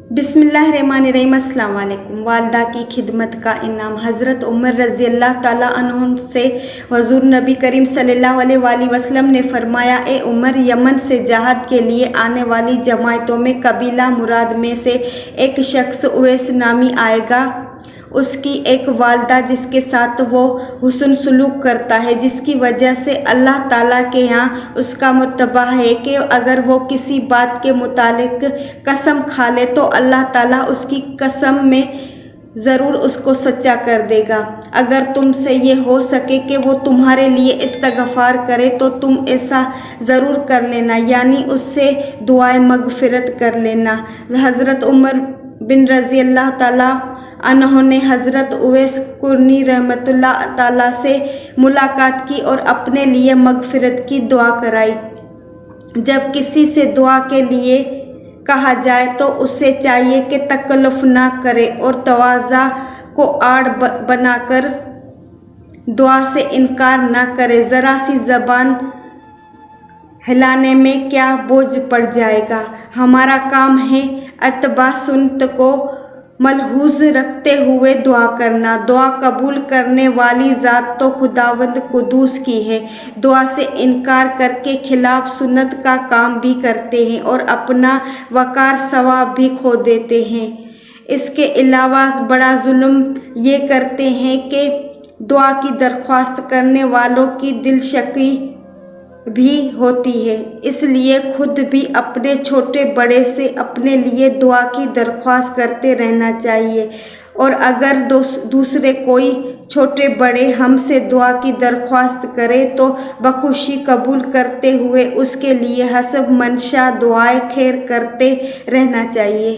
बिस्मिल्लाहिर्रहमानिर्रहीम। अस्सलाम वालेकुम। वालदा की खिदमत का इनाम। हज़रत उमर रज़ी अल्लाह ताला अन्हुम से हुज़ूर नबी करीम सल्लल्लाहु अलैहि वसल्लम ने फरमाया, ए उमर, यमन से जहाद के लिए आने वाली जमातों में कबीला मुराद में से एक शख्स उवैस नामी आएगा। उसकी एक वालदा जिसके साथ वो हुस्न सलूक करता है, जिसकी वजह से अल्लाह ताला के यहाँ उसका मुर्तबा है कि अगर वो किसी बात के मुतालिक कसम खा ले तो अल्लाह ताला उसकी कसम में ज़रूर उसको सच्चा कर देगा। अगर तुमसे ये हो सके कि वो तुम्हारे लिए इस्तग़फ़ार करे तो तुम ऐसा ज़रूर कर लेना, यानी उससे दुआए मग़फ़िरत कर लेना। हज़रत उमर बिन रज़ी अल्लाह ताला अन्हों ने हज़रत उवैस कुरनी रहमतुल्लाह ताला से मुलाकात की और अपने लिए मग़फ़िरत की दुआ कराई। जब किसी से दुआ के लिए कहा जाए तो उसे चाहिए कि तकल्लुफ़ ना करे और तवाज़ा को आड़ बनाकर दुआ से इनकार ना करे। ज़रा सी ज़बान हिलाने में क्या बोझ पड़ जाएगा। हमारा काम है अत्बा सुन्नत को मलहूज़ रखते हुए दुआ करना। दुआ कबूल करने वाली ज़ात तो खुदावंद कुद्दूस की है। दुआ से इनकार करके खिलाफ सुन्नत का काम भी करते हैं और अपना वक़ार सवाब भी खो देते हैं। इसके अलावा बड़ा जुल्म ये करते हैं कि दुआ की दरख्वास्त करने वालों की दिलशकी भी होती है। इसलिए खुद भी अपने छोटे बड़े से अपने लिए दुआ की दरख्वास्त करते रहना चाहिए, और अगर दूसरे कोई छोटे बड़े हमसे दुआ की दरख्वास्त करे तो बखुशी कबूल करते हुए उसके लिए हसब मंशा दुआए खैर करते रहना चाहिए।